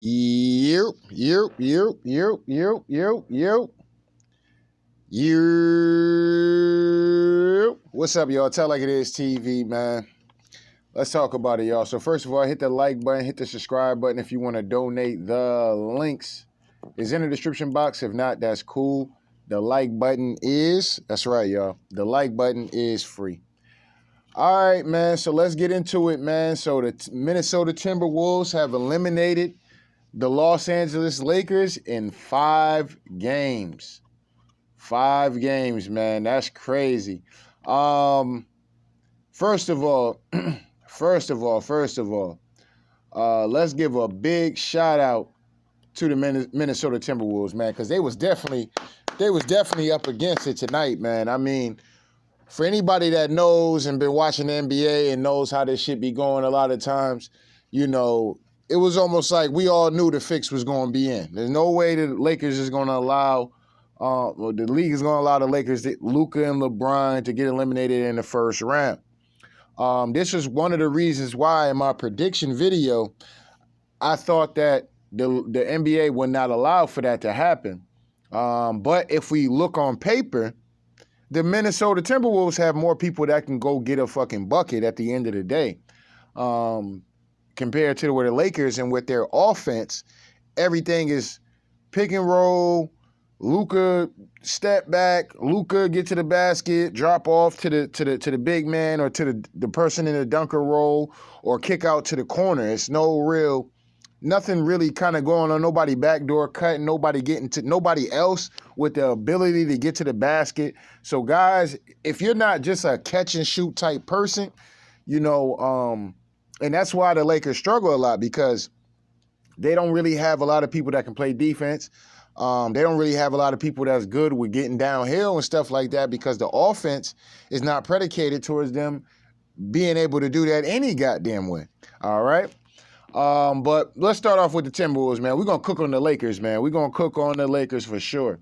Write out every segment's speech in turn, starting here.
Yep, yep, yep, yep, yep, yep, yep. Yep. What's up, y'all? Tell Like It Is TV, man. Let's talk about it, y'all. So first of all, hit the like button, hit the subscribe button if you want to donate. The links is in the description box. If not, that's cool. The like button is, that's right, y'all. The like button is free. All right, man. So let's get into it, man. So the Minnesota Timberwolves have eliminated the Los Angeles Lakers in 5 games. 5 games, man. That's crazy. First of all, let's give a big shout out to the Minnesota Timberwolves, man, because they was definitely up against it tonight, man. I mean, for anybody that knows and been watching the NBA and knows how this shit be going a lot of times, it was almost like we all knew the fix was going to be in. There's no way the Lakers is going to allow, the league is going to allow the Lakers, Luka and LeBron, to get eliminated in the first round. This is one of the reasons why in my prediction video, I thought that the NBA would not allow for that to happen. But if we look on paper, the Minnesota Timberwolves have more people that can go get a fucking bucket at the end of the day. Compared to where the Lakers and with their offense, everything is pick and roll, Luka step back, Luka get to the basket, drop off to the big man or to the person in the dunker role, or kick out to the corner. It's nothing really kind of going on. Nobody backdoor cutting, nobody else with the ability to get to the basket. So guys, if you're not just a catch and shoot type person, and that's why the Lakers struggle a lot, because they don't really have a lot of people that can play defense. They don't really have a lot of people that's good with getting downhill and stuff like that, because the offense is not predicated towards them being able to do that any goddamn way. All right? But let's start off with the Timberwolves, man. We're going to cook on the Lakers, man. We're going to cook on the Lakers for sure.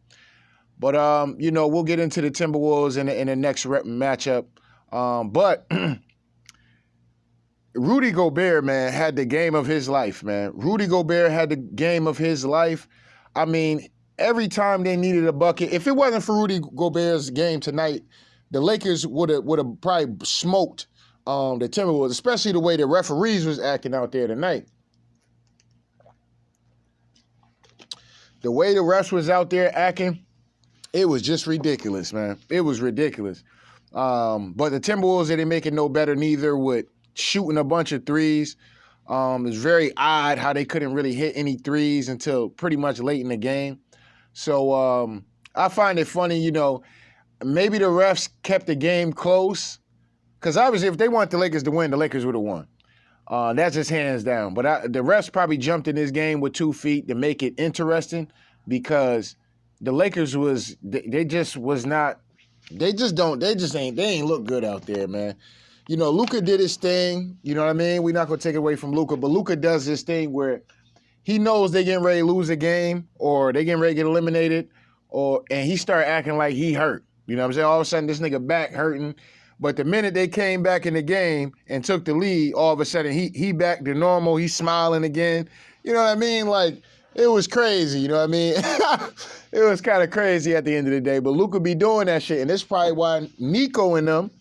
But, we'll get into the Timberwolves in the next matchup. But Rudy Gobert, man, had the game of his life, man. Rudy Gobert had the game of his life. I mean, every time they needed a bucket, if it wasn't for Rudy Gobert's game tonight, the Lakers would have probably smoked the Timberwolves, especially the way the referees was acting out there tonight. The way the refs was out there acting, it was just ridiculous, man. It was ridiculous. But the Timberwolves, they didn't make it no better neither with shooting a bunch of threes. It's very odd how they couldn't really hit any threes until pretty much late in the game. So I find it funny, maybe the refs kept the game close, because obviously if they want the Lakers to win, the Lakers would have won. That's just hands down. But the refs probably jumped in this game with 2 feet to make it interesting, because the Lakers they ain't look good out there, man. Luka did his thing. You know what I mean? We're not going to take it away from Luka, but Luka does this thing where he knows they getting ready to lose a game, or they getting ready to get eliminated, and he start acting like he hurt. You know what I'm saying? All of a sudden, this nigga back hurting. But the minute they came back in the game and took the lead, all of a sudden, he back to normal. He's smiling again. You know what I mean? Like, it was crazy. You know what I mean? It was kind of crazy at the end of the day. But Luka be doing that shit, and this is probably why Nico and them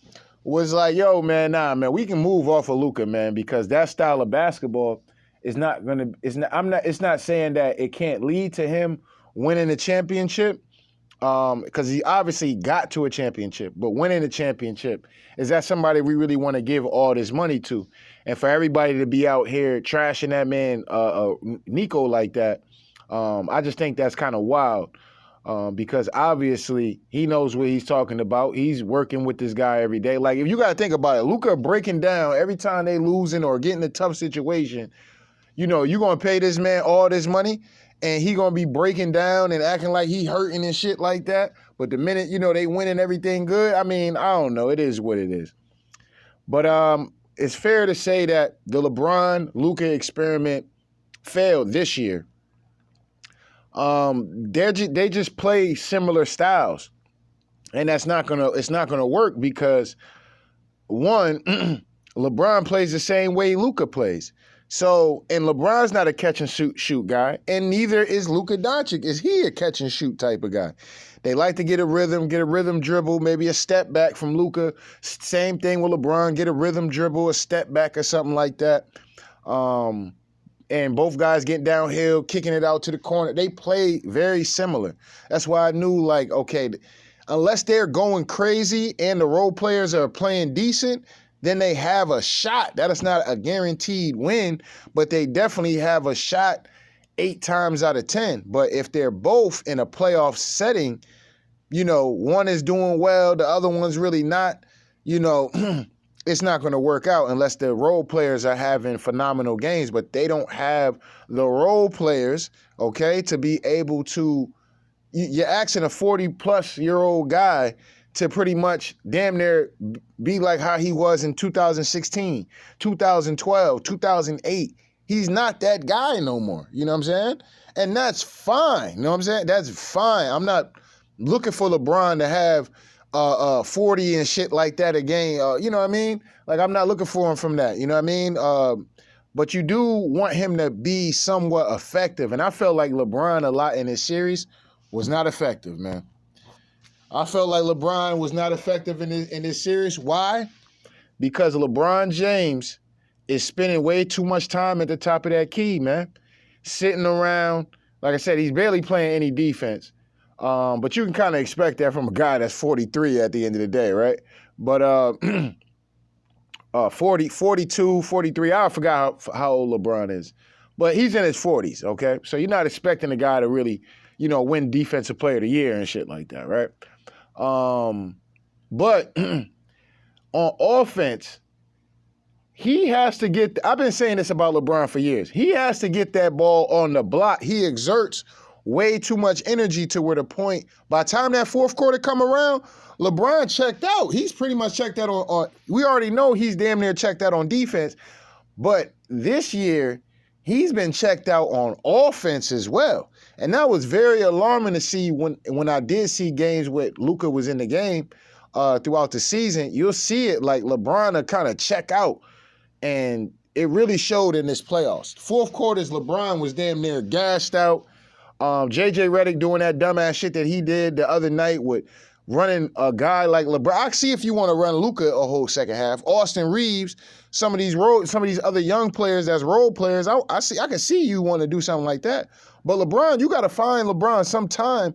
was like, yo, man, nah, man, we can move off of Luka, man, because that style of basketball is not gonna. It's not saying that it can't lead to him winning a championship, because he obviously got to a championship. But winning a championship, is that somebody we really want to give all this money to? And for everybody to be out here trashing that man, Nico, like that, I just think that's kind of wild. Because obviously he knows what he's talking about. He's working with this guy every day. Like, if you got to think about it, Luka breaking down every time they losing or getting a tough situation, you're going to pay this man all this money, and he going to be breaking down and acting like he hurting and shit like that. But the minute, they winning everything good, I mean, I don't know. It is what it is. But it's fair to say that the LeBron-Luka experiment failed this year. They just play similar styles, and it's not gonna work, because one, LeBron plays the same way Luka plays. So, and LeBron's not a catch and shoot guy, and neither is Luka Doncic. Is he a catch and shoot type of guy? They like to get a rhythm dribble, maybe a step back from Luka. Same thing with LeBron, get a rhythm dribble, a step back or something like that. And both guys getting downhill, kicking it out to the corner. They play very similar. That's why I knew, like, okay, unless they're going crazy and the role players are playing decent, then they have a shot. That is not a guaranteed win, but they definitely have a shot 8 times out of 10. But if they're both in a playoff setting, you know, one is doing well, the other one's really not, you know, it's not going to work out unless the role players are having phenomenal games, but they don't have the role players, okay, to be able to, you're asking a 40-plus-year-old guy to pretty much damn near be like how he was in 2016, 2012, 2008. He's not that guy no more, you know what I'm saying? And that's fine, you know what I'm saying? That's fine. I'm not looking for LeBron to have 40 and shit like that again, you know what I mean? Like, I'm not looking for him from that, you know what I mean? But you do want him to be somewhat effective, and I felt like LeBron a lot in this series was not effective, man. I felt like LeBron was not effective in this series. Why? Because LeBron James is spending way too much time at the top of that key, man. Sitting around. Like I said, he's barely playing any defense. But you can kind of expect that from a guy that's 43 at the end of the day, right? But 40, 42, 43, I forgot how old LeBron is. But he's in his 40s, okay? So you're not expecting a guy to really, you know, win Defensive Player of the Year and shit like that, right? But on offense, he has to get, I've been saying this about LeBron for years. He has to get that ball on the block. He exerts way too much energy to where the point, by the time that fourth quarter come around, LeBron checked out. He's pretty much checked out on we already know he's damn near checked out on defense. But this year, he's been checked out on offense as well. And that was very alarming to see when I did see games with Luka was in the game throughout the season. You'll see it like LeBron will kind of check out. And it really showed in this playoffs. Fourth quarters, LeBron was damn near gassed out. J.J. Redick doing that dumbass shit that he did the other night with running a guy like LeBron. I see if you want to run Luka a whole second half. Austin Reeves, some of these other young players that's role players. I can see you want to do something like that. But LeBron, you got to find LeBron some time.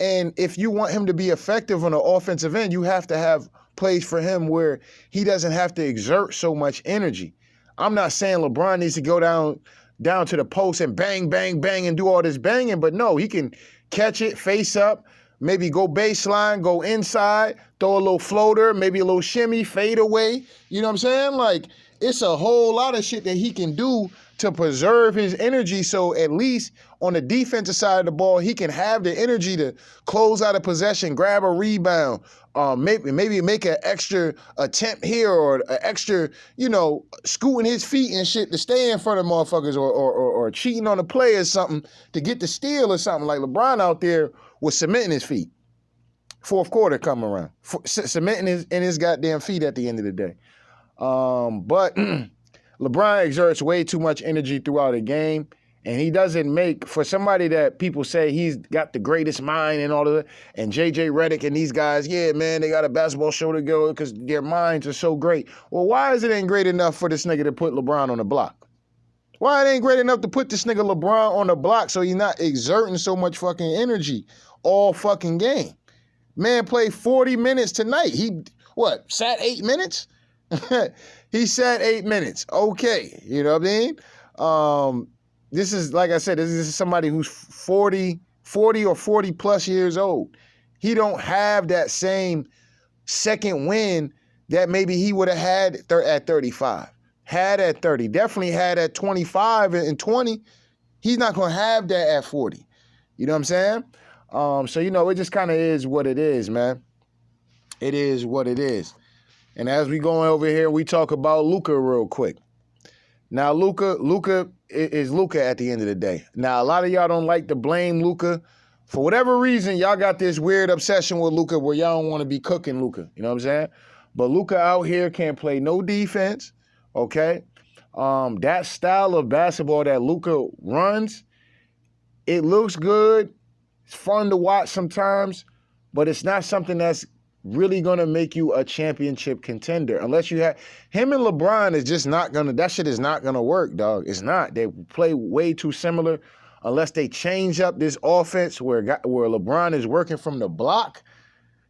And if you want him to be effective on the offensive end, you have to have plays for him where he doesn't have to exert so much energy. I'm not saying LeBron needs to go down to the post and bang, bang, bang and do all this banging, but no, he can catch it, face up, maybe go baseline, go inside, throw a little floater, maybe a little shimmy, fade away. You know what I'm saying? Like, it's a whole lot of shit that he can do to preserve his energy, so at least on the defensive side of the ball, he can have the energy to close out a possession, grab a rebound, maybe make an extra attempt here or an extra, you know, scooting his feet and shit to stay in front of motherfuckers or cheating on a play or something to get the steal or something. Like LeBron out there was cementing his feet. Fourth quarter come around, cementing his goddamn feet at the end of the day. But LeBron exerts way too much energy throughout a game, and he doesn't make, for somebody that people say he's got the greatest mind and all of that, and J.J. Redick and these guys, yeah, man, they got a basketball show to go because their minds are so great. Well, why is it ain't great enough for this nigga to put LeBron on the block? Why it ain't great enough to put this nigga LeBron on the block so he's not exerting so much fucking energy all fucking game? Man played 40 minutes tonight. He, sat 8 minutes? He sat 8 minutes. Okay. You know what I mean? This is, like I said, this is somebody who's 40 or 40 plus years old. He don't have that same second win that maybe he would have had at 35. Had at 30. Definitely had at 25 and 20. He's not going to have that at 40. You know what I'm saying? So, you know, it just kind of is what it is, man. It is what it is. And as we go over here, we talk about Luka real quick. Now, Luka is Luka at the end of the day. Now, a lot of y'all don't like to blame Luka. For whatever reason, y'all got this weird obsession with Luka where y'all don't want to be cooking Luka. You know what I'm saying? But Luka out here can't play no defense, okay? That style of basketball that Luka runs, it looks good. It's fun to watch sometimes, but it's not something that's really going to make you a championship contender. Unless you have him and LeBron is just not going to, that shit is not going to work, dog. It's not. They play way too similar. Unless they change up this offense where LeBron is working from the block,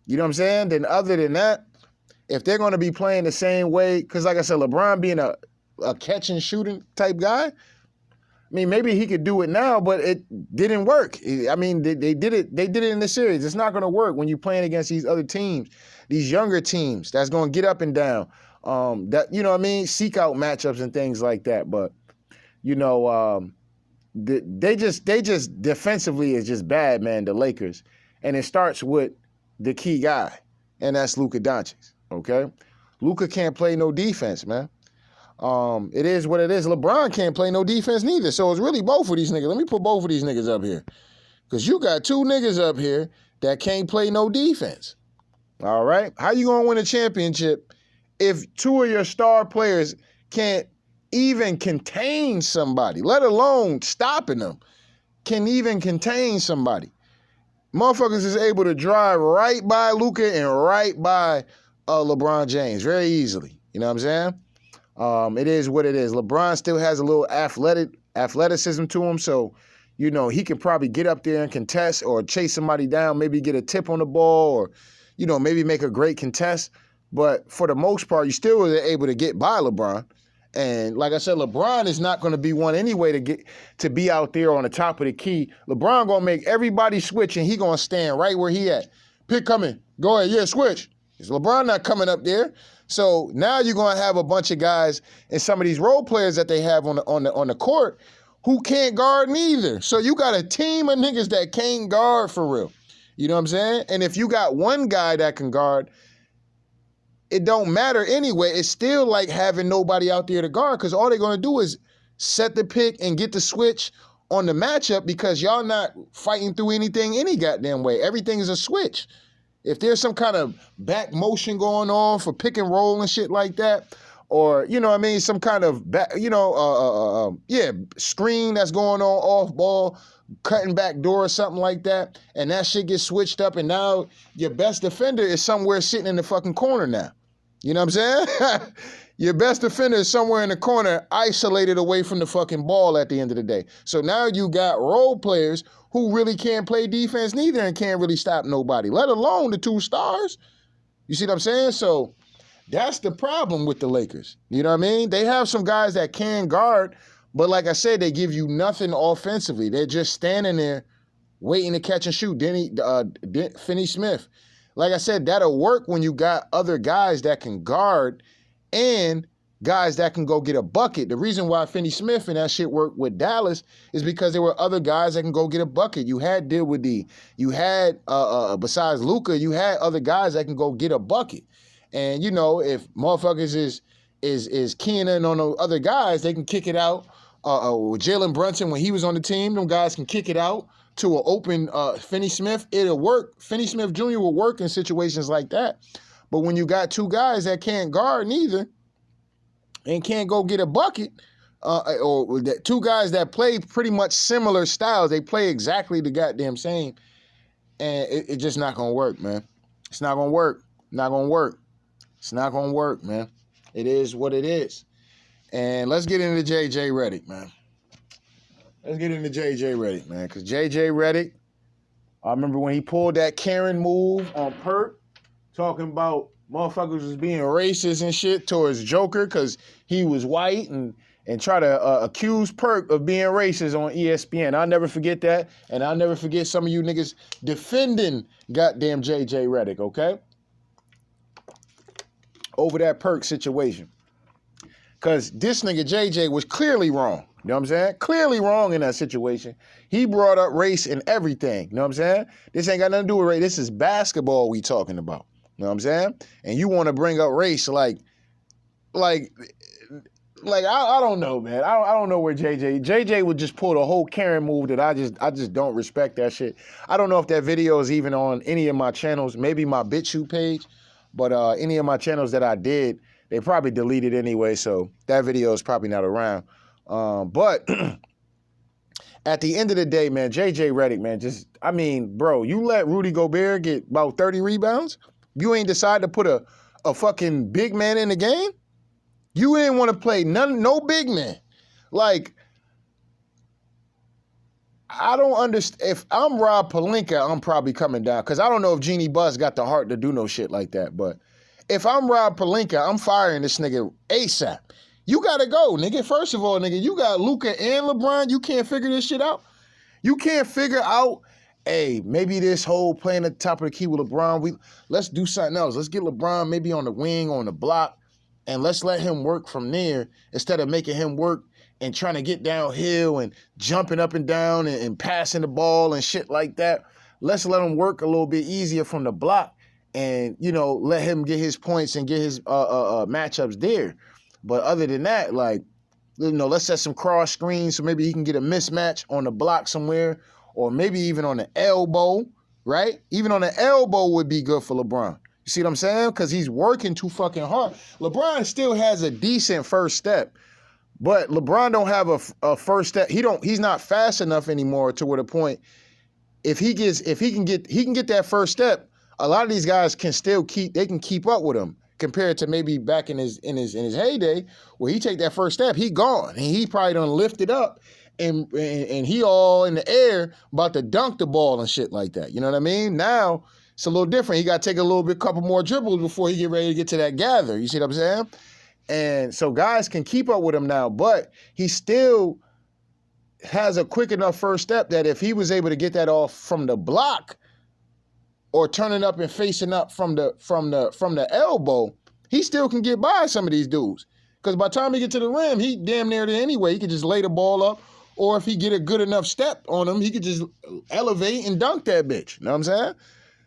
you know what I'm saying? Then other than that, if they're going to be playing the same way, because like I said, LeBron being a catch and shooting type guy, I mean, maybe he could do it now, but it didn't work. I mean, they did it. They did it in the series. It's not going to work when you're playing against these other teams, these younger teams that's going to get up and down. That, you know what I mean? Seek out matchups and things like that. But you know, they just defensively is just bad, man. The Lakers, and it starts with the key guy, and that's Luka Doncic. Okay, Luka can't play no defense, man. It is what it is. LeBron can't play no defense neither. So it's really both of these niggas. Let me put both of these niggas up here. Because you got two niggas up here that can't play no defense. All right? How you going to win a championship if two of your star players can't even contain somebody, let alone stopping them, can even contain somebody? Motherfuckers is able to drive right by Luka and right by LeBron James very easily. You know what I'm saying? It is what it is. LeBron still has a little athleticism to him, so, you know, he can probably get up there and contest or chase somebody down, maybe get a tip on the ball or, you know, maybe make a great contest. But for the most part, you still are able to get by LeBron. And like I said, LeBron is not going to be one anyway to be out there on the top of the key. LeBron going to make everybody switch, and he going to stand right where he at. Pick coming. Go ahead. Yeah, switch. Is LeBron not coming up there? So now you're going to have a bunch of guys and some of these role players that they have on the court who can't guard neither. So you got a team of niggas that can't guard for real. You know what I'm saying? And if you got one guy that can guard, it don't matter anyway. It's still like having nobody out there to guard because all they're going to do is set the pick and get the switch on the matchup because y'all not fighting through anything any goddamn way. Everything is a switch. If there's some kind of back motion going on for pick and roll and shit like that, or, you know what I mean, some kind of, screen that's going on off ball, cutting back door or something like that, and that shit gets switched up, and now your best defender is somewhere sitting in the fucking corner now. You know what I'm saying? Your best defender is somewhere in the corner, isolated away from the fucking ball at the end of the day. So now you got role players who really can't play defense neither and can't really stop nobody, let alone the two stars. You see what I'm saying? So that's the problem with the Lakers. You know what I mean? They have some guys that can guard, but like I said, they give you nothing offensively. They're just standing there waiting to catch and shoot. Finney Smith. Like I said, that'll work when you got other guys that can guard and guys that can go get a bucket. The reason why Finney Smith and that shit worked with Dallas is because there were other guys that can go get a bucket. You had Dinwiddie. You had, besides Luka, you had other guys that can go get a bucket. And, you know, if motherfuckers is keying in on those other guys, they can kick it out. Jalen Brunson, when he was on the team, them guys can kick it out to an open Finney Smith. It'll work. Finney Smith Jr. will work in situations like that. But when you got two guys that can't guard neither and can't go get a bucket, or two guys that play pretty much similar styles, they play exactly the goddamn same, and it's just not going to work, man. It's not going to work. Not going to work. It's not going to work, man. It is what it is. And let's get into J.J. Redick, man. Let's get into J.J. Redick, man, because J.J. Redick, I remember when he pulled that Karen move on Perk, talking about motherfuckers was being racist and shit towards Joker because he was white and try to accuse Perk of being racist on ESPN. I'll never forget that, and I'll never forget some of you niggas defending goddamn J.J. Redick, okay? Over that Perk situation. Because this nigga J.J. was clearly wrong. You know what I'm saying? Clearly wrong in that situation. He brought up race and everything. You know what I'm saying? This ain't got nothing to do with race. This is basketball we talking about. You know what I'm saying? And you want to bring up race like I don't know, man. I don't know where JJ would just pull the whole Karen move that I just don't respect that shit. I don't know if that video is even on any of my channels, maybe my BitChute page, but any of my channels that I did, They probably deleted anyway, so that video is probably not around. But at the end of the day, man, JJ Redick, man, bro, you let Rudy Gobert get about 30 rebounds? You ain't decide to put a fucking big man in the game? You didn't want to play no big man. Like, I don't understand. If I'm Rob Pelinka, I'm probably coming down. Because I don't know if Jeannie Buss got the heart to do no shit like that. But if I'm Rob Pelinka, I'm firing this nigga ASAP. You got to go, nigga. First of all, nigga, you got Luka and LeBron. You can't figure this shit out? You can't figure out, hey, maybe this whole playing at the top of the key with LeBron, let's do something else. Let's get LeBron maybe on the wing, on the block, and let's let him work from there instead of making him work and trying to get downhill and jumping up and down and passing the ball and shit like that. Let's let him work a little bit easier from the block and, let him get his points and get his matchups there. But other than that, like, let's set some cross screens so maybe he can get a mismatch on the block somewhere or maybe even on the elbow, right? Even on the elbow would be good for LeBron. You see what I'm saying? Because he's working too fucking hard. LeBron still has a decent first step. But LeBron don't have a first step. He's not fast enough anymore to where the point if he can get that first step, a lot of these guys can keep up with him compared to maybe back in his heyday where he take that first step, he gone. And he probably done lifted up and he all in the air about to dunk the ball and shit like that. You know what I mean? Now it's a little different. He got to take a couple more dribbles before he get ready to get to that gather. You see what I'm saying? And so guys can keep up with him now, but he still has a quick enough first step that if he was able to get that off from the block or turning up and facing up from the elbow, he still can get by some of these dudes. Because by the time he get to the rim, he damn near there anyway. He could just lay the ball up, or if he get a good enough step on him, he could just elevate and dunk that bitch. You know what I'm saying?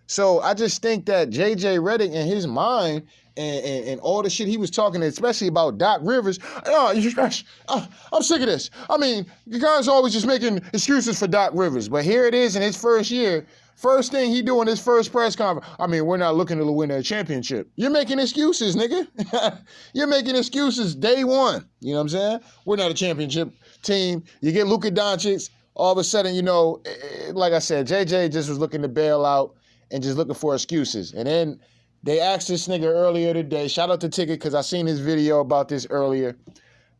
So I just think that JJ Redick in his mind and all the shit he was talking, especially about Doc Rivers, I'm sick of this. I mean, you guys are always just making excuses for Doc Rivers. But here it is in his first year. First thing he do in his first press conference, we're not looking to win a championship. You're making excuses, nigga. You're making excuses day one. You know what I'm saying? We're not a championship team. You get Luka Doncic, all of a sudden, like I said, JJ just was looking to bail out and just looking for excuses. And then they asked this nigga earlier today, shout out to Ticket because I seen his video about this earlier.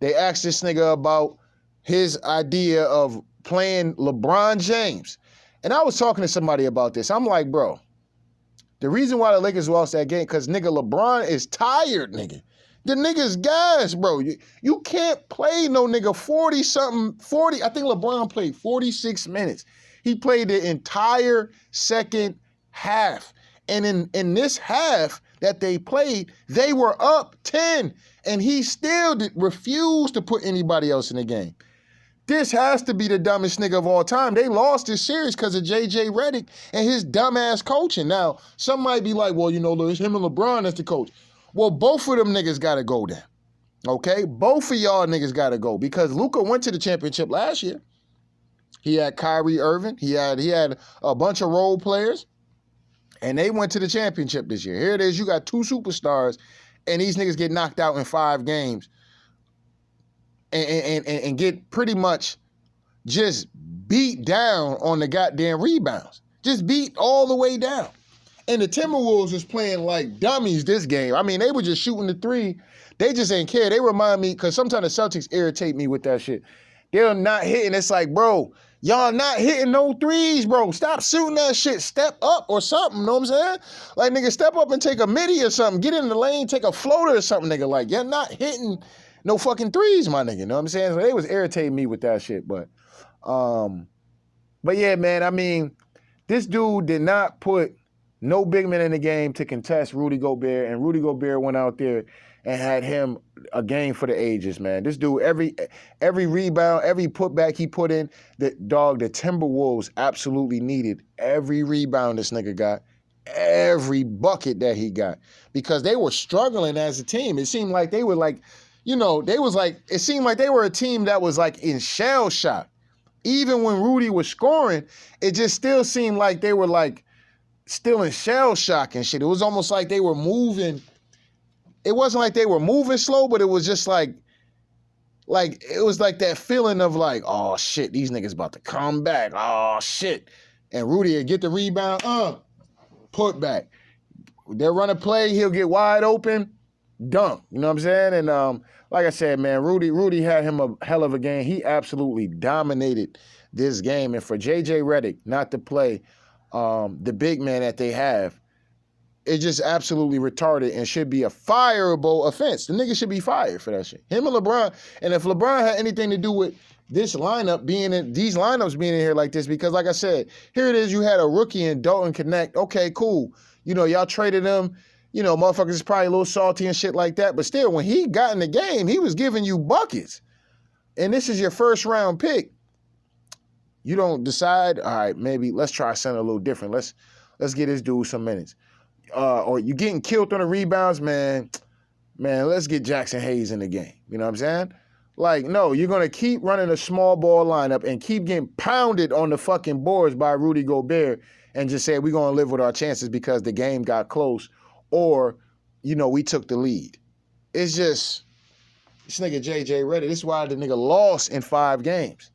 They asked this nigga about his idea of playing LeBron James. And I was talking to somebody about this. I'm like, bro, the reason why the Lakers lost that game, because nigga LeBron is tired, nigga. The nigga's gas, bro. You can't play no nigga 40. I think LeBron played 46 minutes. He played the entire second half. And in this half that they played, they were up 10. And he still refused to put anybody else in the game. This has to be the dumbest nigga of all time. They lost this series because of JJ Redick and his dumbass coaching. Now, some might be like, well, it's him and LeBron that's the coach. Well, both of them niggas got to go then. Okay? Both of y'all niggas got to go because Luka went to the championship last year. He had Kyrie Irving. He had a bunch of role players. And they went to the championship this year. Here it is. You got two superstars, and these niggas get knocked out in 5 games. And get pretty much just beat down on the goddamn rebounds. Just beat all the way down. And the Timberwolves was playing like dummies this game. They were just shooting the three. They just ain't care. They remind me, because sometimes the Celtics irritate me with that shit. They're not hitting. It's like, bro, y'all not hitting no threes, bro. Stop shooting that shit. Step up or something, know what I'm saying? Like, nigga, step up and take a midi or something. Get in the lane, take a floater or something, nigga. Like, you're not hitting no fucking threes, my nigga. You know what I'm saying? So they was irritating me with that shit. But yeah, man, this dude did not put no big man in the game to contest Rudy Gobert, and Rudy Gobert went out there and had him a game for the ages, man. This dude, every rebound, every putback he put in, the Timberwolves absolutely needed every rebound this nigga got, every bucket that he got, because they were struggling as a team. It seemed like they were like, it seemed like they were a team that was like in shell shock. Even when Rudy was scoring, it just still seemed like they were like still in shell shock and shit. It was almost like they were moving it wasn't like they were moving slow, but it was just like it was like that feeling of like, oh shit, these niggas about to come back. Oh shit. And Rudy would get the rebound, put back. They'll run a play, he'll get wide open, dunk. You know what I'm saying? And like I said, man, Rudy had him a hell of a game. He absolutely dominated this game. And for JJ Redick not to play the big man that they have, it's just absolutely retarded and should be a fireable offense. The nigga should be fired for that shit. Him and LeBron. And if LeBron had anything to do with this lineup these lineups being in here like this, because like I said, here it is, you had a rookie in Dalton Connect. Okay, cool. You know, y'all traded him. You know, motherfuckers is probably a little salty and shit like that. But still, when he got in the game, he was giving you buckets. And this is your first round pick. You don't decide, all right, maybe let's try something a little different. Let's get this dude some minutes. Or you getting killed on the rebounds, man, let's get Jackson Hayes in the game. You know what I'm saying? Like, no, you're going to keep running a small ball lineup and keep getting pounded on the fucking boards by Rudy Gobert and just say we're going to live with our chances because the game got close or, you know, we took the lead. It's just, this nigga JJ Redick, this is why the nigga lost in 5 games.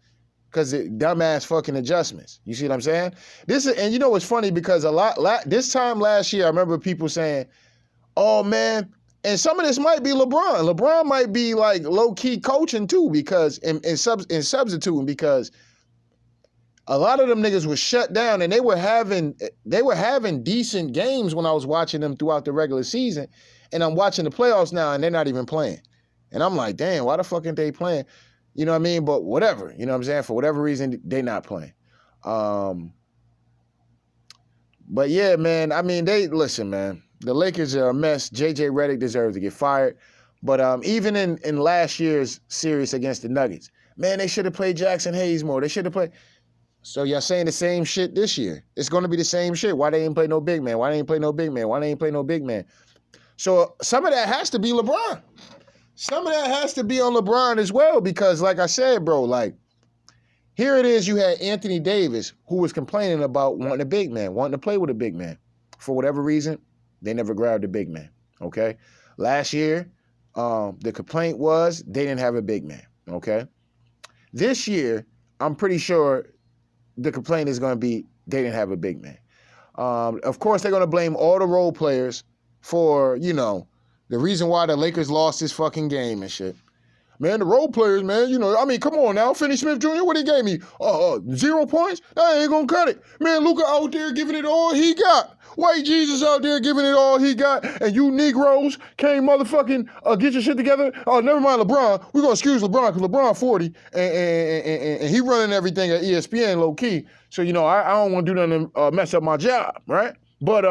Because dumbass fucking adjustments. You see what I'm saying? And you know what's funny? Because this time last year, I remember people saying, oh, man, and some of this might be LeBron. LeBron might be like low-key coaching too because in substituting because a lot of them niggas were shut down and they were having decent games when I was watching them throughout the regular season. And I'm watching the playoffs now and they're not even playing. And I'm like, damn, why the fuck ain't they playing? You know what I mean? But whatever, you know what I'm saying? For whatever reason, they not playing. But yeah, man, I mean, listen, man, the Lakers are a mess. JJ Redick deserves to get fired. But even in last year's series against the Nuggets, man, they should have played Jackson Hayes more. They should have played. So y'all saying the same shit this year. It's going to be the same shit. Why they ain't play no big man? Why they ain't play no big man? Why they ain't play no big man? So some of that has to be LeBron. Some of that has to be on LeBron as well because, like I said, bro, like, here it is, you had Anthony Davis who was complaining about wanting a big man, wanting to play with a big man. For whatever reason, they never grabbed a big man, okay? Last year, the complaint was they didn't have a big man, okay? This year, I'm pretty sure the complaint is going to be they didn't have a big man. Of course, they're going to blame all the role players for, you know, the reason why the Lakers lost this fucking game and shit. Man, the role players, man, you know, I mean, come on now. Finney Smith Jr., what he gave me? 0 points? That ain't gonna cut it. Man, Luka out there giving it all he got. White Jesus out there giving it all he got. And you Negroes can't motherfucking get your shit together. Oh, never mind LeBron. We're gonna excuse LeBron because LeBron 40 and he running everything at ESPN low key. So, you know, I don't want to do nothing to mess up my job, right? But,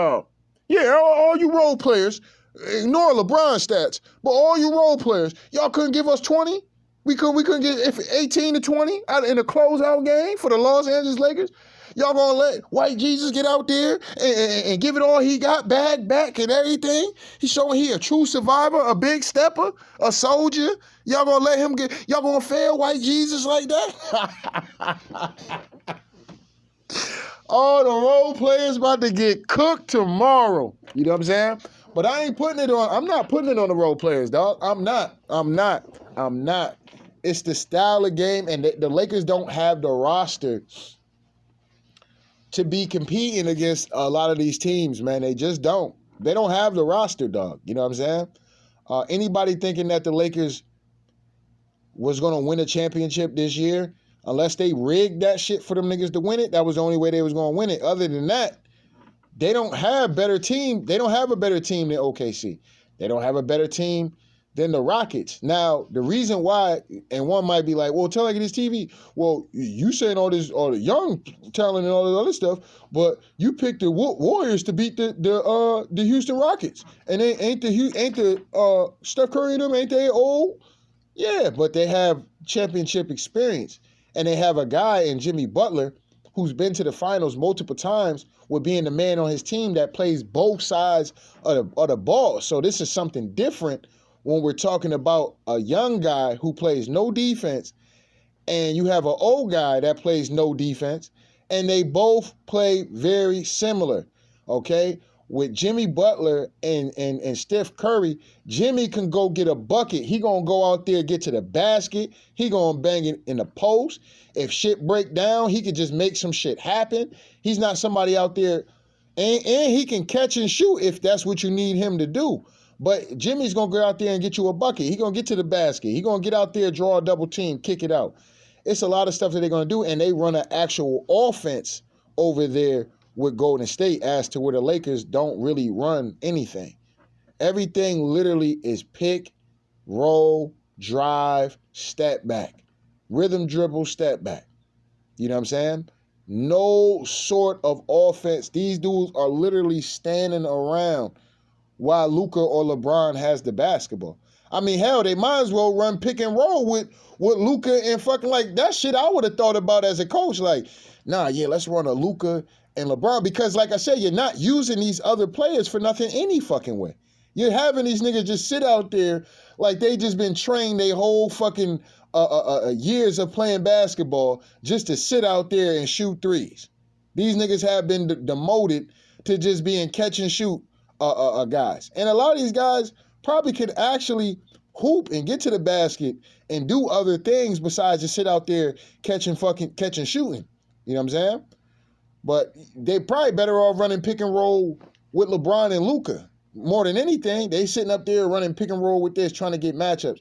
yeah, all you role players, ignore LeBron stats, but all you role players, y'all couldn't give us 20? We couldn't get 18 to 20 out in a closeout game for the Los Angeles Lakers? Y'all gonna let White Jesus get out there and give it all he got, bag back and everything? He's showing he a true survivor, a big stepper, a soldier. Y'all gonna let him y'all gonna fail White Jesus like that? All the role players about to get cooked tomorrow. You know what I'm saying? But I'm not putting it on the role players, dog. I'm not. It's the style of game, and the Lakers don't have the roster to be competing against a lot of these teams, man. They just don't. They don't have the roster, dog. You know what I'm saying? Anybody thinking that the Lakers was going to win a championship this year, unless they rigged that shit for them niggas to win it, that was the only way they was going to win it. Other than that, they don't have better team. They don't have a better team than OKC. They don't have a better team than the Rockets. Now, the reason why, and one might be like, well, tell like this TV. Well, you saying all the young talent and all this other stuff, but you picked the Warriors to beat the Houston Rockets. And they ain't the Steph Curry and them, ain't they old? Yeah, but they have championship experience. And they have a guy in Jimmy Butler who's been to the finals multiple times with being the man on his team that plays both sides of the ball. So this is something different when we're talking about a young guy who plays no defense and you have an old guy that plays no defense, and they both play very similar, okay? with Jimmy Butler and Steph Curry, Jimmy can go get a bucket. He gonna go out there, get to the basket. He gonna bang it in the post. If shit break down, he could just make some shit happen. He's not somebody out there, and he can catch and shoot if that's what you need him to do. But Jimmy's gonna go out there and get you a bucket. He gonna get to the basket. He gonna get out there, draw a double team, kick it out. It's a lot of stuff that they're gonna do, and they run an actual offense over there with Golden State, as to where the Lakers don't really run anything. Everything literally is pick, roll, drive, step back. Rhythm dribble, step back. You know what I'm saying? No sort of offense. These dudes are literally standing around while Luka or LeBron has the basketball. I mean, hell, they might as well run pick and roll with Luka and fucking like that shit I would have thought about as a coach. Like, nah, yeah, let's run a Luka and LeBron, because like I said, you're not using these other players for nothing any fucking way. You're having these niggas just sit out there like they just been trained their whole fucking years of playing basketball just to sit out there and shoot threes. These niggas have been demoted to just being catch and shoot guys. And a lot of these guys probably could actually hoop and get to the basket and do other things besides just sit out there catching shooting. You know what I'm saying? But they probably better off running pick and roll with LeBron and Luka. More than anything, they sitting up there running pick and roll with this, trying to get matchups.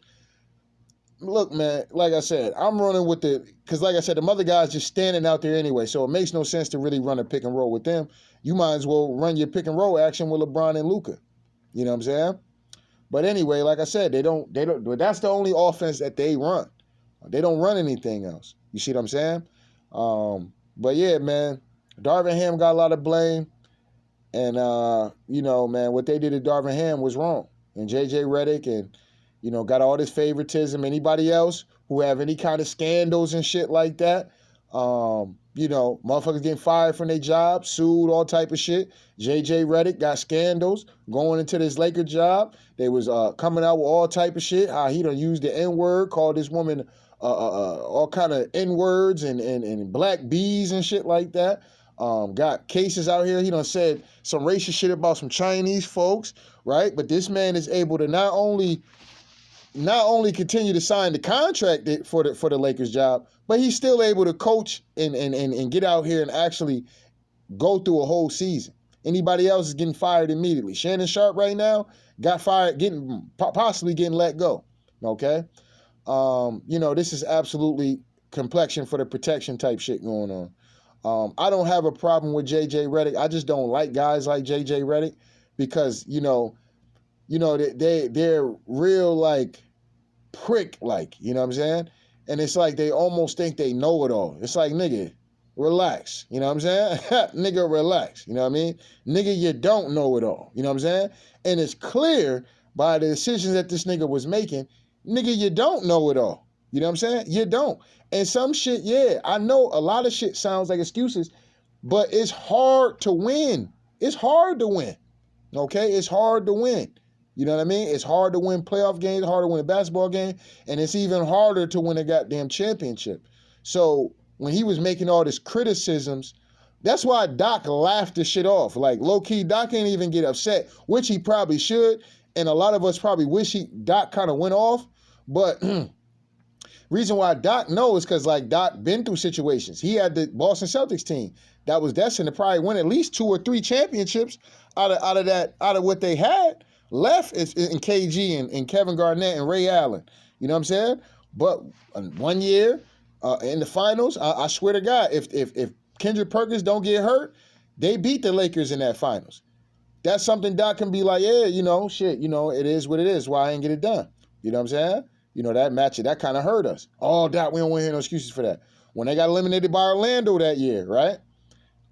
Look, man, like I said, I'm running with because like I said, the other guys just standing out there anyway, so it makes no sense to really run a pick and roll with them. You might as well run your pick and roll action with LeBron and Luka. You know what I'm saying? But anyway, like I said, they don't, that's the only offense that they run. They don't run anything else. You see what I'm saying? But yeah, man, Darvin Ham got a lot of blame. And, you know, man, what they did to Darvin Ham was wrong. And J.J. Redick and, you know, got all this favoritism. Anybody else who have any kind of scandals and shit like that, you know, motherfuckers getting fired from their job, sued, all type of shit. J.J. Redick got scandals going into this Laker job. They was coming out with all type of shit. How he done used the N-word, called this woman all kind of N-words and black bees and shit like that. Got cases out here. He done said some racist shit about some Chinese folks, right? But this man is able to not only continue to sign the contract for the Lakers job, but he's still able to coach and get out here and actually go through a whole season. Anybody else is getting fired immediately. Shannon Sharp right now got fired, possibly getting let go. Okay, you know, this is absolutely complexion for the protection type shit going on. I don't have a problem with J.J. Redick. I just don't like guys like J.J. Redick because, you know, they're real, like, prick-like, you know what I'm saying? And it's like they almost think they know it all. It's like, nigga, relax, you know what I'm saying? Nigga, relax, you know what I mean? Nigga, you don't know it all, you know what I'm saying? And it's clear by the decisions that this nigga was making, nigga, you don't know it all. You know what I'm saying? You don't. And some shit, yeah, I know a lot of shit sounds like excuses, but it's hard to win. It's hard to win, okay? It's hard to win. You know what I mean? It's hard to win playoff games, hard to win a basketball game, and it's even harder to win a goddamn championship. So when he was making all these criticisms, that's why Doc laughed this shit off. Like, low-key, Doc ain't even get upset, which he probably should, and a lot of us probably wish Doc kind of went off, but reason why Doc knows because, like, Doc been through situations. He had the Boston Celtics team that was destined to probably win at least 2 or 3 championships out of what they had. Left is in KG and Kevin Garnett and Ray Allen. You know what I'm saying? But 1 year in the finals, I swear to God, if Kendrick Perkins don't get hurt, they beat the Lakers in that finals. That's something Doc can be like, yeah, you know, shit, you know, it is what it is. Why I ain't get it done? You know what I'm saying? You know, that match, that kind of hurt us. Oh, Doc, we don't want to hear no excuses for that. When they got eliminated by Orlando that year, right?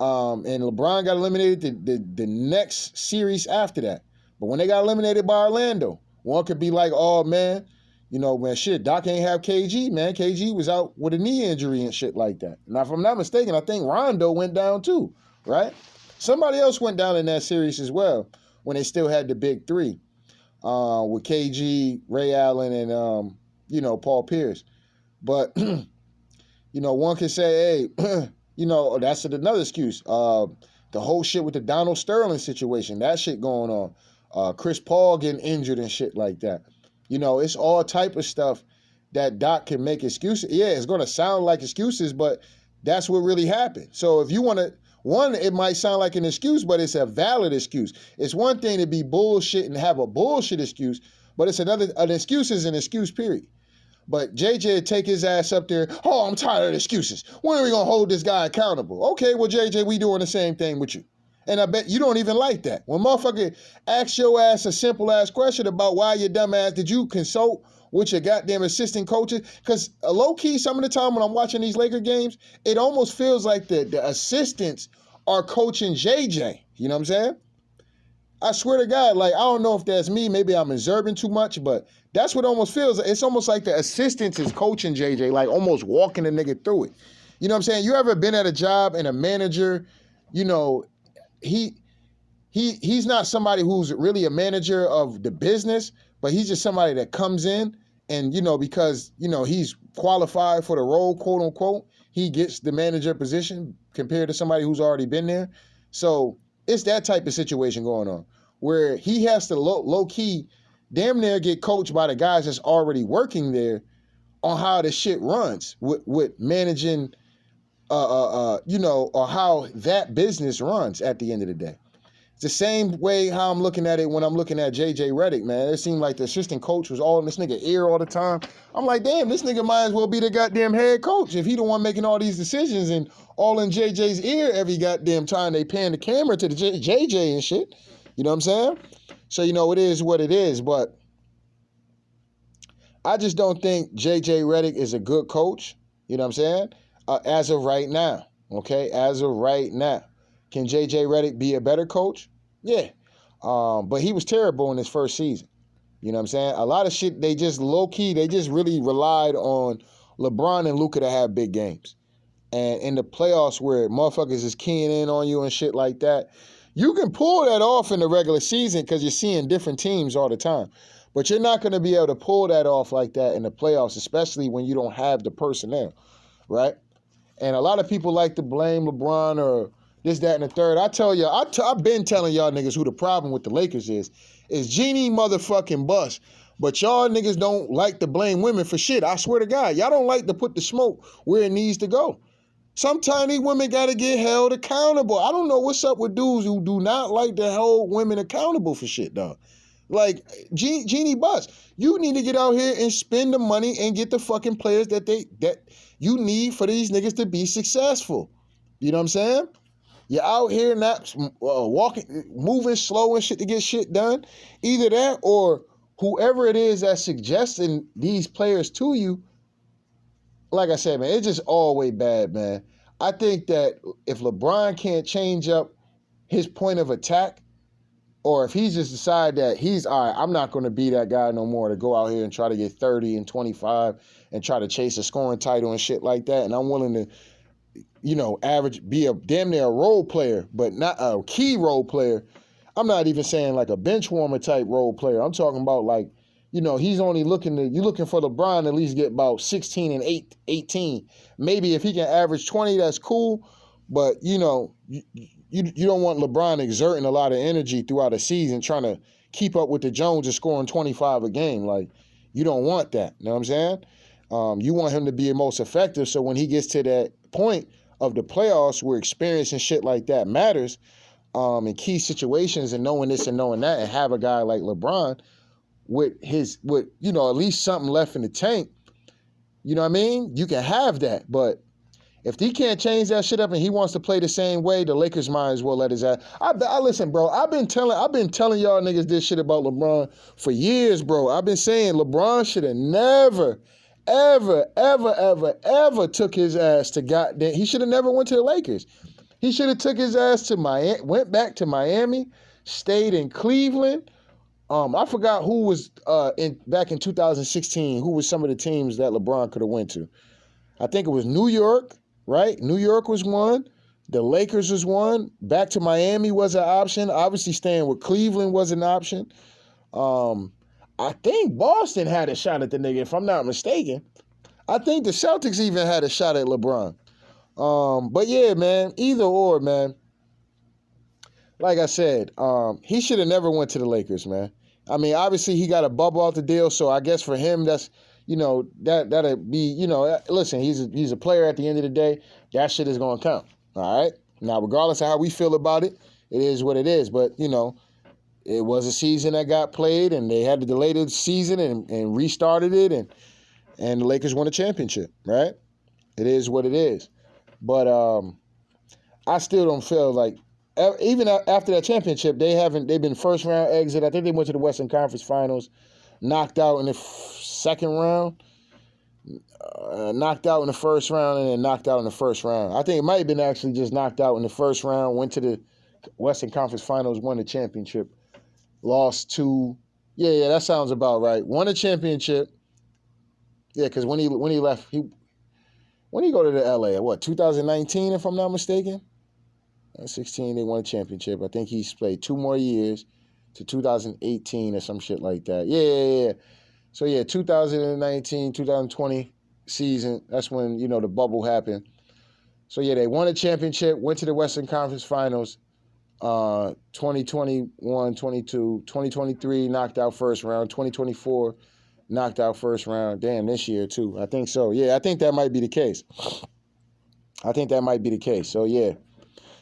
And LeBron got eliminated the next series after that. But when they got eliminated by Orlando, one could be like, oh, man, you know, man, shit, Doc ain't have KG, man. KG was out with a knee injury and shit like that. Now, if I'm not mistaken, I think Rondo went down too, right? Somebody else went down in that series as well when they still had the big three with KG, Ray Allen, and, you know, Paul Pierce. But, you know, one could say, hey, you know, that's another excuse. The The whole shit with the Donald Sterling situation, that shit going on. Chris Paul getting injured and shit like that. You know, it's all type of stuff that Doc can make excuses. Yeah, it's going to sound like excuses, but that's what really happened. So if you want to, one, it might sound like an excuse, but it's a valid excuse. It's one thing to be bullshit and have a bullshit excuse, but it's another, an excuse is an excuse, period. But JJ would take his ass up there, oh, I'm tired of excuses. When are we going to hold this guy accountable? Okay, well, JJ, we doing the same thing with you. And I bet you don't even like that. When motherfucker asks your ass a simple-ass question about why your dumb ass, did you consult with your goddamn assistant coaches? Because low-key, some of the time when I'm watching these Laker games, it almost feels like the assistants are coaching JJ. You know what I'm saying? I swear to God, like, I don't know if that's me. Maybe I'm observing too much, but that's what it almost feels. It's almost like the assistants is coaching JJ, like almost walking the nigga through it. You know what I'm saying? You ever been at a job and a manager, you know, he's not somebody who's really a manager of the business, but he's just somebody that comes in and, you know, because, you know, he's qualified for the role, quote unquote, he gets the manager position compared to somebody who's already been there. So it's that type of situation going on where he has to low key damn near get coached by the guys that's already working there on how the shit runs with managing, you know, or how that business runs at the end of the day. It's the same way how I'm looking at it when I'm looking at JJ Redick, man. It seemed like the assistant coach was all in this nigga ear all the time. I'm like, damn, this nigga might as well be the goddamn head coach if he the one making all these decisions and all in JJ's ear every goddamn time they pan the camera to the JJ and shit. You know what I'm saying? So, you know, it is what it is, but I just don't think JJ Redick is a good coach. You know what I'm saying? As of right now, okay? As of right now. Can JJ Redick be a better coach? Yeah. But he was terrible in his first season. You know what I'm saying? A lot of shit, they just low-key, they just really relied on LeBron and Luka to have big games. And in the playoffs where motherfuckers is keying in on you and shit like that, you can pull that off in the regular season because you're seeing different teams all the time. But you're not going to be able to pull that off like that in the playoffs, especially when you don't have the personnel, right? And a lot of people like to blame LeBron or this, that, and the third. I tell you, I've been telling y'all niggas who the problem with the Lakers is Genie motherfucking bust. But y'all niggas don't like to blame women for shit. I swear to God, y'all don't like to put the smoke where it needs to go. Sometimes these women got to get held accountable. I don't know what's up with dudes who do not like to hold women accountable for shit, dog. Like, Genie bust. You need to get out here and spend the money and get the fucking players that you need for these niggas to be successful. You know what I'm saying? You're out here not walking, moving slow and shit to get shit done. Either that or whoever it is that's suggesting these players to you, like I said, man, it's just always bad, man. I think that if LeBron can't change up his point of attack, or if he's just decided that he's, all right, I'm not going to be that guy no more to go out here and try to get 30 and 25 and try to chase a scoring title and shit like that, and I'm willing to, you know, be a damn near a role player, but not a key role player. I'm not even saying like a bench warmer type role player. I'm talking about like, you know, he's only you're looking for LeBron to at least get about 16 and 18. Maybe if he can average 20, that's cool. But, you know, you don't want LeBron exerting a lot of energy throughout a season trying to keep up with the Joneses scoring 25 a game. Like, you don't want that. You know what I'm saying? You want him to be the most effective, so when he gets to that point of the playoffs where experience and shit like that matters, in key situations and knowing this and knowing that, and have a guy like LeBron with you know, at least something left in the tank, you know what I mean? You can have that, but if he can't change that shit up and he wants to play the same way, the Lakers might as well let his ass. I listen, bro. I've been telling y'all niggas this shit about LeBron for years, bro. I've been saying LeBron should have never, ever took his ass to goddamn. He should have never went to the Lakers. He should have took his ass to Miami, went back to Miami, stayed in Cleveland. I forgot who was back in 2016. Who was some of the teams that LeBron could have went to? I think it was New York. Right? New York was one. The Lakers was one. Back to Miami was an option. Obviously, staying with Cleveland was an option. I think Boston had a shot at the nigga, if I'm not mistaken. I think the Celtics even had a shot at LeBron. But yeah, man, either or, man. like I said, he should have never went to the Lakers, man. I mean, obviously he got a bubble out the deal, so I guess for him, that's that'd be listen, he's a player at the end of the day. That shit is gonna count. All right. Now, regardless of how we feel about it, it is what it is. But it was a season that got played, and they had to delay the season and restarted it, and the Lakers won a championship. Right. It is what it is. But I still don't feel like, even after that championship, they've been first round exit. I think they went to the Western Conference Finals, knocked out in the second round, knocked out in the first round, and then knocked out in the first round. I think it might have been actually just knocked out in the first round, went to the Western Conference Finals, won the championship, lost to, yeah, that sounds about right. Won a championship, yeah, because when he left, when he go to the LA, what, 2019, if I'm not mistaken? 16, they won a championship. I think he's played 2 more years to 2018 or some shit like that. Yeah. So, 2019, 2020 season, that's when, the bubble happened. So, they won a championship, went to the Western Conference Finals, 2021, 22, 2023, knocked out first round, 2024, knocked out first round. Damn, this year, too. I think so. Yeah, I think that might be the case. So, yeah.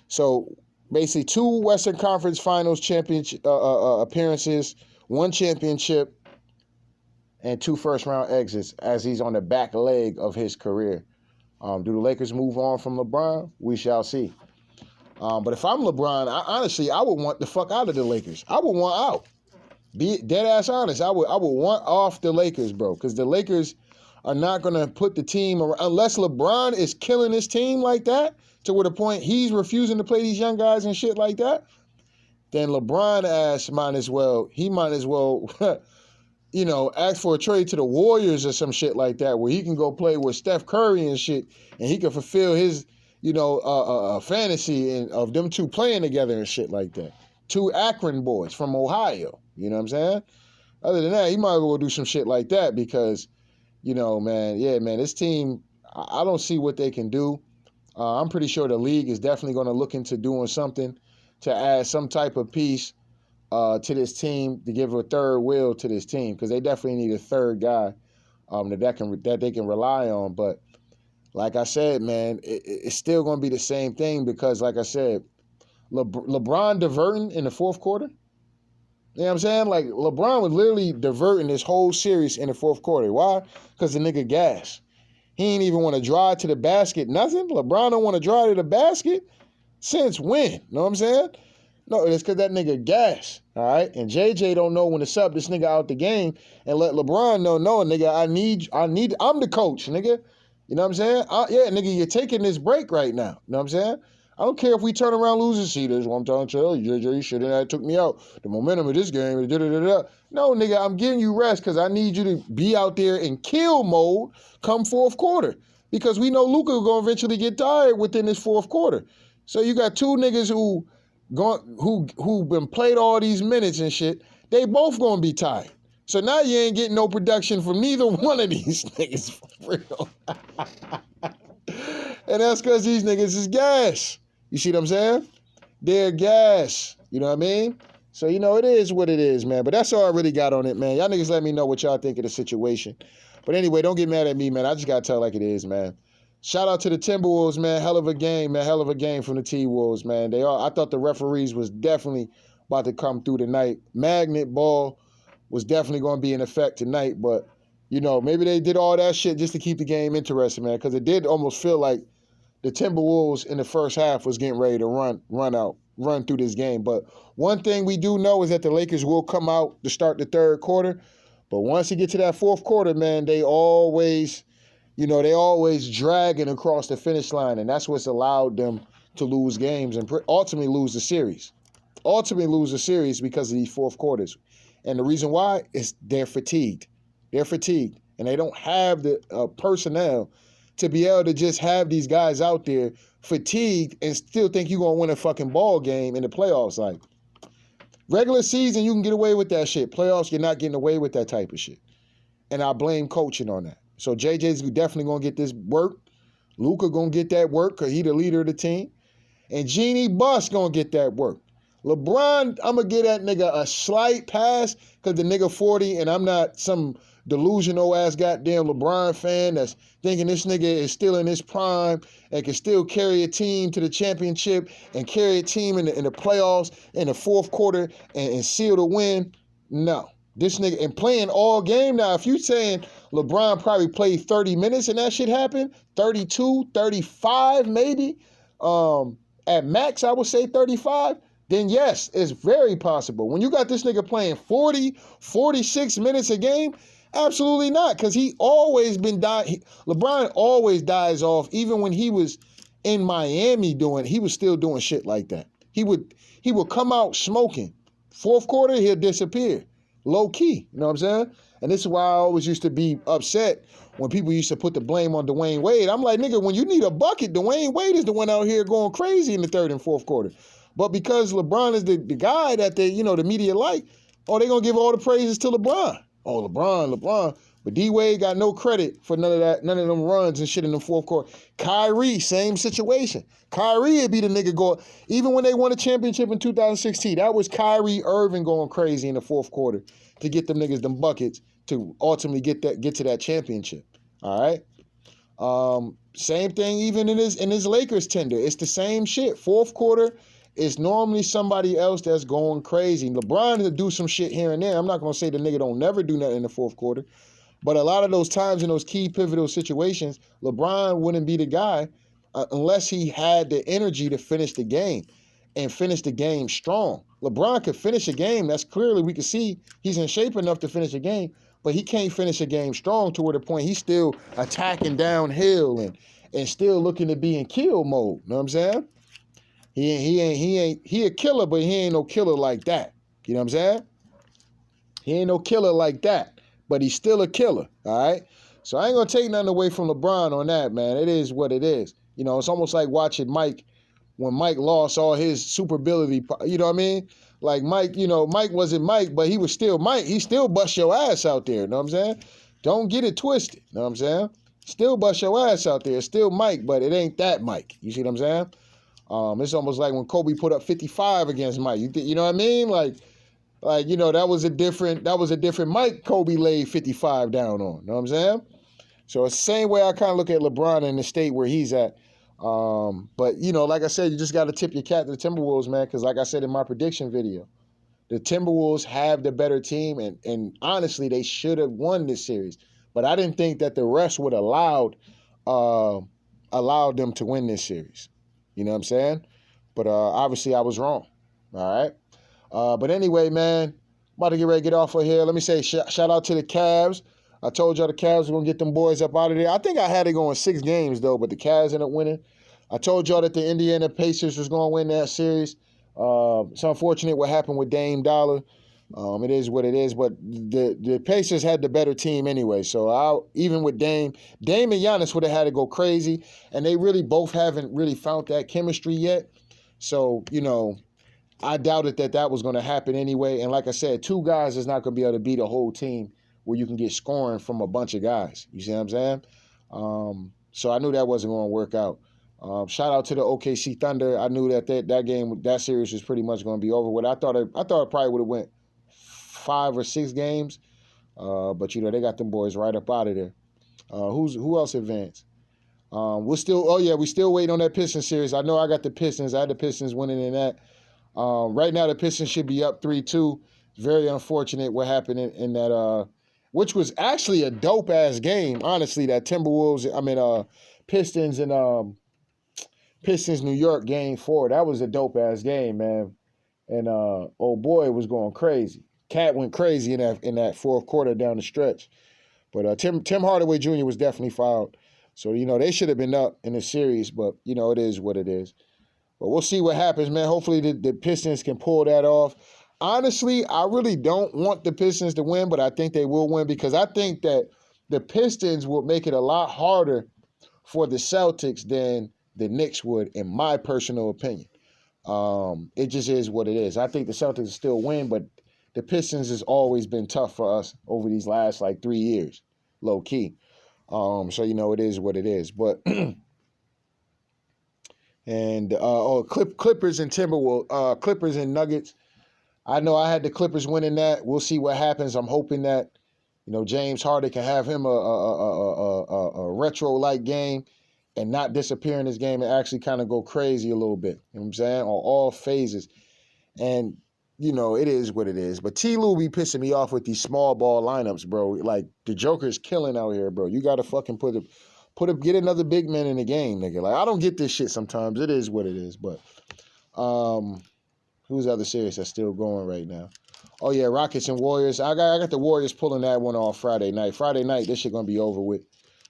So basically 2 Western Conference Finals championship appearances, 1 championship, and 2 first-round exits as he's on the back leg of his career. Do the Lakers move on from LeBron? We shall see. But if I'm LeBron, I would want the fuck out of the Lakers. I would want out. Be dead ass honest. I would want off the Lakers, bro, because the Lakers are not going to put the team around, unless LeBron is killing his team like that, to where the point he's refusing to play these young guys and shit like that, then LeBron ass might as well ask for a trade to the Warriors or some shit like that, where he can go play with Steph Curry and shit, and he can fulfill his, fantasy of them 2 playing together and shit like that. 2 Akron boys from Ohio, you know what I'm saying? Other than that, he might as well do some shit like that because, this team, I don't see what they can do. I'm pretty sure the league is definitely going to look into doing something to add some type of piece to this team, to give a third wheel to this team, because they definitely need a third guy that they can rely on. But like I said, man, it's still going to be the same thing because, like I said, LeBron diverting in the fourth quarter. You know what I'm saying? Like, LeBron was literally diverting this whole series in the fourth quarter. Why? Because the nigga gas. He ain't even want to drive to the basket, nothing. LeBron don't want to drive to the basket? Since when? You know what I'm saying? No, it's because that nigga gas, all right? And JJ don't know when to sub this nigga out the game and let LeBron know, no, nigga, I'm the coach, nigga. You know what I'm saying? Nigga, you're taking this break right now. You know what I'm saying? I don't care if we turn around losing. See, this is what I'm trying to tell you. JJ, you shouldn't have took me out. The momentum of this game, da-da-da-da. No, nigga, I'm giving you rest because I need you to be out there in kill mode come fourth quarter. Because we know Luka going to eventually get tired within this fourth quarter. So you got 2 niggas who been played all these minutes and shit. They both going to be tired. So now you ain't getting no production from neither one of these niggas, for real. And that's because these niggas is gas. You see what I'm saying? They're gas. You know what I mean? So, it is what it is, man. But that's all I really got on it, man. Y'all niggas let me know what y'all think of the situation. But anyway, don't get mad at me, man. I just got to tell like it is, man. Shout out to the Timberwolves, man. Hell of a game, man. Hell of a game from the T-Wolves, man. I thought the referees was definitely about to come through tonight. Magnet ball was definitely going to be in effect tonight. But, maybe they did all that shit just to keep the game interesting, man. Because it did almost feel like the Timberwolves in the first half was getting ready to run through this game. But one thing we do know is that the Lakers will come out to start the third quarter. But once you get to that fourth quarter, man, they always dragging across the finish line. And that's what's allowed them to lose games and ultimately lose the series. Because of these fourth quarters. And the reason why is they're fatigued. And they don't have the personnel to be able to just have these guys out there fatigued and still think you're going to win a fucking ball game in the playoffs. Like, regular season, you can get away with that shit. Playoffs, you're not getting away with that type of shit. And I blame coaching on that. So JJ's definitely going to get this work. Luka going to get that work because he the leader of the team. And Jeannie Buss going to get that work. LeBron, I'm going to give that nigga a slight pass because the nigga 40 and I'm not some delusional ass goddamn LeBron fan that's thinking this nigga is still in his prime and can still carry a team to the championship and carry a team in the playoffs in the fourth quarter and seal the win. No. This nigga, and playing all game now, if you saying LeBron probably played 30 minutes and that shit happened, 32, 35 maybe, at max I would say 35, then yes, it's very possible. When you got this nigga playing 40, 46 minutes a game, absolutely not, because he always been LeBron always dies off. Even when he was in Miami he was still doing shit like that. He would come out smoking. Fourth quarter, he'll disappear. Low key, you know what I'm saying? And this is why I always used to be upset when people used to put the blame on Dwayne Wade. I'm like, nigga, when you need a bucket, Dwayne Wade is the one out here going crazy in the third and fourth quarter. But because LeBron is the guy that they, the media like, they're going to give all the praises to LeBron. Oh, LeBron. But D-Wade got no credit for none of that, none of them runs and shit in the fourth quarter. Kyrie, same situation. Kyrie would be the nigga going, even when they won a championship in 2016, that was Kyrie Irving going crazy in the fourth quarter to get them niggas them buckets to ultimately get to that championship. All right? Same thing even in his Lakers tender. It's the same shit. Fourth quarter, it's normally somebody else that's going crazy. LeBron will do some shit here and there. I'm not going to say the nigga don't never do nothing in the fourth quarter. But a lot of those times in those key pivotal situations, LeBron wouldn't be the guy unless he had the energy to finish the game and finish the game strong. LeBron could finish a game. That's clearly we can see he's in shape enough to finish a game, but he can't finish a game strong to where the point he's still attacking downhill and still looking to be in kill mode. You know what I'm saying? He a killer, but he ain't no killer like that. You know what I'm saying? He ain't no killer like that. But he's still a killer, all right? So I ain't going to take nothing away from LeBron on that, man. It is what it is. It's almost like watching Mike when Mike lost all his super ability, you know what I mean? Like Mike, Mike wasn't Mike, but he was still Mike. He still bust your ass out there, you know what I'm saying? Don't get it twisted, you know what I'm saying? Still bust your ass out there. It's still Mike, but it ain't that Mike. You see what I'm saying? It's almost like when Kobe put up 55 against Mike. You know what I mean? Like, that was a different Mike Kobe laid 55 down on. You know what I'm saying? So it's the same way I kind of look at LeBron in the state where he's at. But, like I said, you just got to tip your cap to the Timberwolves, man, because like I said in my prediction video, the Timberwolves have the better team, and honestly, they should have won this series. But I didn't think that the rest would allowed them to win this series. You know what I'm saying? But obviously I was wrong. All right? But anyway, man, I'm about to get ready to get off of here. Let me say shout out to the Cavs. I told y'all the Cavs were going to get them boys up out of there. I think I had it going 6 games, though, but the Cavs ended up winning. I told y'all that the Indiana Pacers was going to win that series. It's unfortunate what happened with Dame Dollar. It is what it is, but the Pacers had the better team anyway. So even with Dame and Giannis would have had to go crazy, and they really both haven't really found that chemistry yet. So, I doubted that was going to happen anyway. And like I said, 2 guys is not going to be able to beat a whole team where you can get scoring from a bunch of guys. You see what I'm saying? So I knew that wasn't going to work out. Shout out to the OKC Thunder. I knew that series was pretty much going to be over with. I thought it probably would have went 5 or 6 games. But they got them boys right up out of there. Who else advanced? We still waiting on that Pistons series. I know I got the Pistons. I had the Pistons winning in that. Right now, the Pistons should be up 3-2. Very unfortunate what happened in that, which was actually a dope-ass game, honestly, that Pistons and Pistons New York game 4. That was a dope-ass game, man. And old boy was going crazy. Cat went crazy in that fourth quarter down the stretch. But Tim Hardaway Jr. was definitely fouled. So, they should have been up in the series, but, it is what it is. But we'll see what happens, man. Hopefully the Pistons can pull that off. Honestly, I really don't want the Pistons to win, but I think they will win because I think that the Pistons will make it a lot harder for the Celtics than the Knicks would, in my personal opinion. It just is what it is. I think the Celtics still win, but the Pistons has always been tough for us over these last 3 years, low key. So it is what it is. But And Clippers and Timberwolves, Clippers and Nuggets. I know I had the Clippers winning that. We'll see what happens. I'm hoping that James Harden can have him a retro-like game and not disappear in this game and actually kind of go crazy a little bit. You know what I'm saying? On all phases. And, it is what it is. But T. Lue be pissing me off with these small ball lineups, bro. Like, the Joker's killing out here, bro. You got to fucking get another big man in the game, nigga. Like, I don't get this shit sometimes. It is what it is. But who's the other series that's still going right now? Oh, yeah, Rockets and Warriors. I got the Warriors pulling that one off Friday night. Friday night, this shit going to be over with.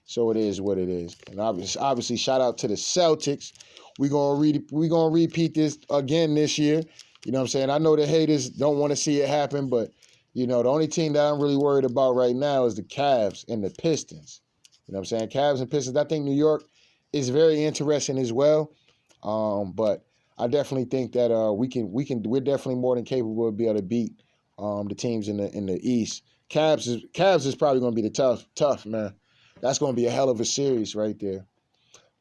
So it is what it is. And obviously shout out to the Celtics. We're gonna repeat this again this year. You know what I'm saying? I know the haters don't want to see it happen, but, the only team that I'm really worried about right now is the Cavs and the Pistons. You know what I'm saying? Cavs and Pistons. I think New York is very interesting as well. But I definitely think that we're definitely more than capable of being able to beat the teams in the East. Cavs is probably going to be the tough, man. That's going to be a hell of a series right there.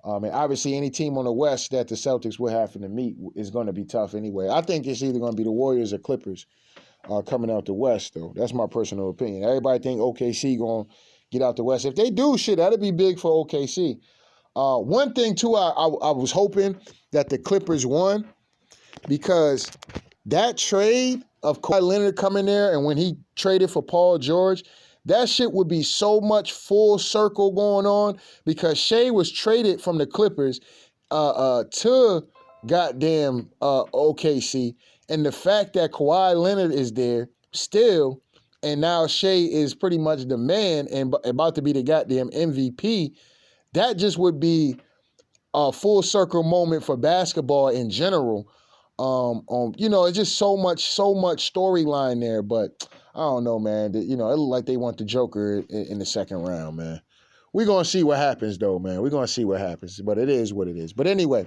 And obviously any team on the West that the Celtics will have to meet is going to be tough anyway. I think it's either going to be the Warriors or Clippers coming out the West, though. That's my personal opinion. Everybody think OKC going to get out the West. If they do, shit, that'd be big for OKC. One thing, too, I was hoping that the Clippers won because that trade of Kawhi Leonard coming there and when he traded for Paul George, that shit would be so much full circle going on because Shea was traded from the Clippers to goddamn OKC. And the fact that Kawhi Leonard is there still, and now Shea is pretty much the man and about to be the goddamn MVP, that just would be a full circle moment for basketball in general. It's just so much storyline there, but I don't know, man. It looked like they want the Joker in the second round, man. We're going to see what happens, though, man. We're going to see what happens, but it is what it is. But anyway,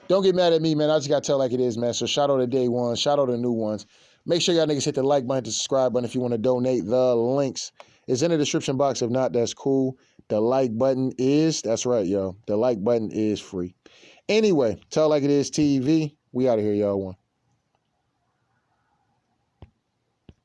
don't get mad at me, man. I just got to tell like it is, man. So shout out to day one. Shout out to new ones. Make sure y'all niggas hit the like button, the subscribe button if you want to donate. The links is in the description box. If not, that's cool. The like button that's right, yo. The like button is free. Anyway, tell like it is TV. We out of here, y'all. One.